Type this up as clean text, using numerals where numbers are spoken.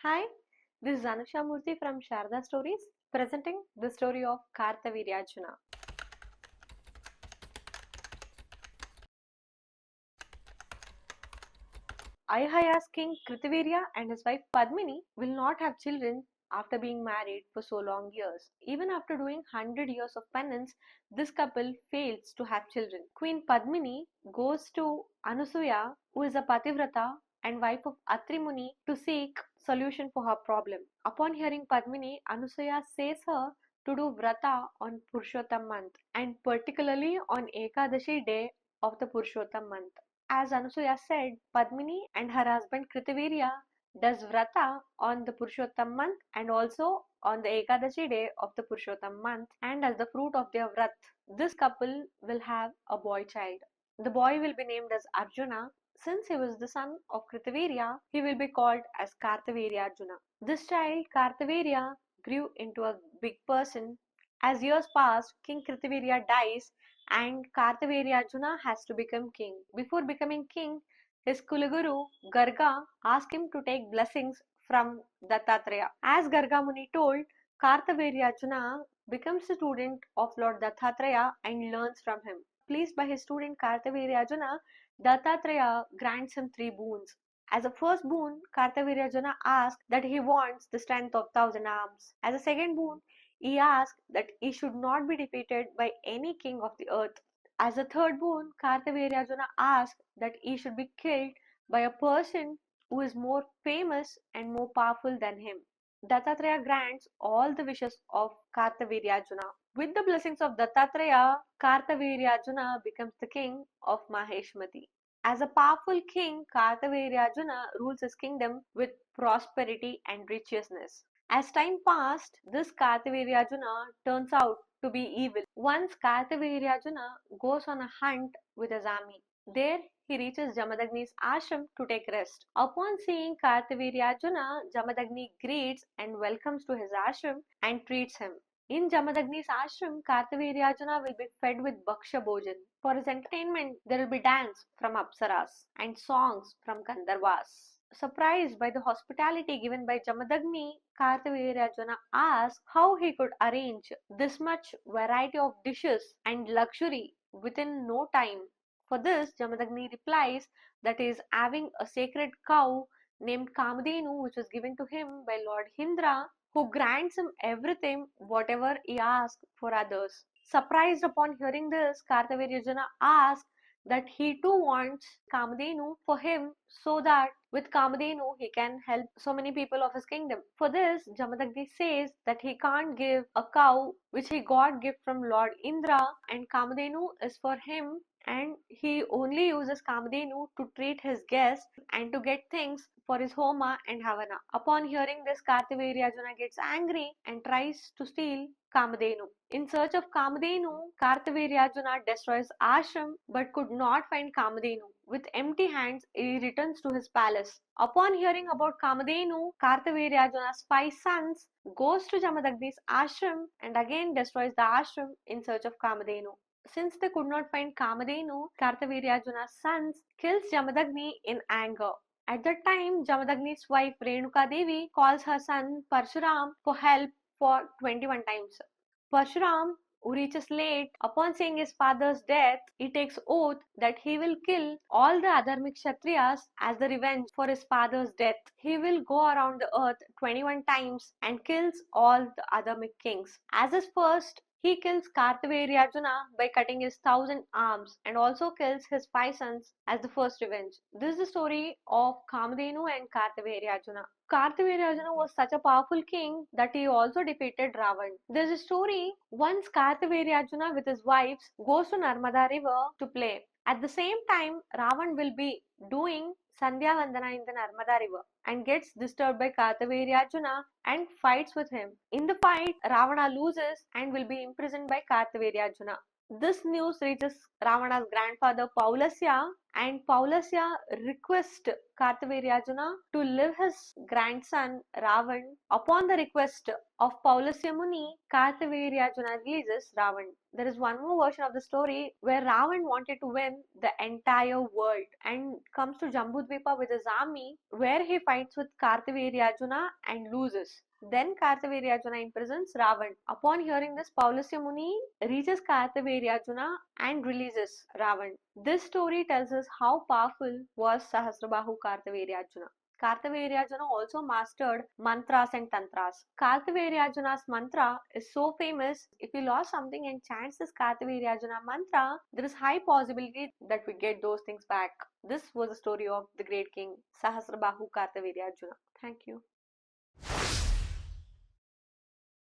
Hi, this is Anusha Murthy from Sharda Stories, presenting the story of Kartavirya Arjuna. Ayahaya's king Kartavirya and his wife Padmini will not have children after being married for so long years. Even after doing 100 years of penance, this couple fails to have children. Queen Padmini goes to Anusuya, who is a Pativrata and wife of Atri Muni, to seek solution for her problem. Upon hearing Padmini, Anusuya says her to do vrata on Purushottam month, and particularly on Ekadashi day of the Purushottam month. As Anusuya said, Padmini and her husband Kritavirya does vrata on the Purushottam month and also on the Ekadashi day of the Purushottam month, and as the fruit of their vrat, this couple will have a boy child. The boy will be named as Arjuna. Since he was the son of Kritavirya, he will be called as Kartavirya Arjuna. This child, Kartavirya, grew into a big person. As years passed, King Kritavirya dies and Kartavirya Arjuna has to become king. Before becoming king, his Kulaguru Garga asked him to take blessings from Dattatreya. As Garga Muni told, Kartavirya Arjuna becomes a student of Lord Dattatreya and learns from him. Pleased by his student Kartavirya Arjuna, Dattatreya grants him three boons. As a first boon, Kartavirya Arjuna asks that he wants the strength of 1,000 arms. As a second boon, he asked that he should not be defeated by any king of the earth. As a third boon, Kartavirya Arjuna asked that he should be killed by a person who is more famous and more powerful than him. Dattatreya grants all the wishes of Kartavirya Arjuna. With the blessings of Dattatreya, Kartavirya Arjuna becomes the king of Maheshmati. As a powerful king, Kartavirya Arjuna rules his kingdom with prosperity and righteousness. As time passed, this Kartavirya Arjuna turns out to be evil. Once Kartavirya Arjuna goes on a hunt with his army. There he reaches Jamadagni's ashram to take rest. Upon seeing Kartavirya Arjuna, Jamadagni greets and welcomes to his ashram and treats him. In Jamadagni's ashram, Kartavirya Arjuna will be fed with Bhaksha Bhojan. For his entertainment, there will be dance from Apsaras and songs from Gandharvas. Surprised by the hospitality given by Jamadagni, Kartavirya Arjuna asked how he could arrange this much variety of dishes and luxury within no time. For this, Jamadagni replies that he is having a sacred cow named Kamadenu, which was given to him by Lord Indra, who grants him everything whatever he asks for others. Surprised upon hearing this, Kartavirya Arjuna asks that he too wants Kamadenu for him so that with Kamadenu he can help so many people of his kingdom. For this, Jamadagni says that he can't give a cow which he got gift from Lord Indra, and Kamadenu is for him, and he only uses Kamadenu to treat his guests and to get things for his Homa and Havana. Upon hearing this, Kartavirya Arjuna gets angry and tries to steal Kamadenu. In search of Kamadenu, Kartavirya Arjuna destroys ashram but could not find Kamadenu. With empty hands, he returns to his palace. Upon hearing about Kamadenu, Kartavirya Arjuna's 5 sons goes to Jamadagni's ashram and again destroys the ashram in search of Kamadenu. Since they could not find Kamadenu, Kartavirya Arjuna's sons kills Jamadagni in anger. At that time, Jamadagni's wife Renuka Devi calls her son Parashuram for help for 21 times. Parshuram, who reaches late, upon seeing his father's death, he takes oath that he will kill all the Adharmic Kshatriyas as the revenge for his father's death. He will go around the earth 21 times and kills all the Adharmic kings. As his first, he kills Kartavirya Arjuna by cutting his 1,000 arms and also kills his 5 sons as the first revenge. This is the story of Kamadenu and Kartavirya Arjuna. Kartavirya Arjuna was such a powerful king that he also defeated Ravana. There's a story once Kartavirya Arjuna with his wives goes to Narmada river to play. At the same time, Ravana will be doing Sandhya Vandana in the Narmada river and gets disturbed by Kartavirya Arjuna and fights with him. In the fight, Ravana loses and will be imprisoned by Kartavirya Arjuna. This news reaches Ravana's grandfather Paulasya, and Paulasya requests Kartavirya Arjuna to leave his grandson Ravan. Upon the request of Paulasya Muni, Kartavirya Arjuna releases Ravan. There is one more version of the story where Ravan wanted to win the entire world and comes to Jambudvipa with his army, where he fights with Kartavirya Arjuna and loses. Then Kartavirya Arjuna imprisons Ravan. Upon hearing this, Paulasya Muni reaches Kartavirya Arjuna and releases Ravan. This story tells us how powerful was Sahasrabahu Kartavirya Arjuna. Kartavirya Arjuna also mastered mantras and tantras. Kartavirya Arjuna's mantra is so famous, if you lost something and chants this Kartavirya Arjuna mantra, there is high possibility that we get those things back. This was the story of the great king Sahasrabahu Kartavirya Arjuna. Thank you.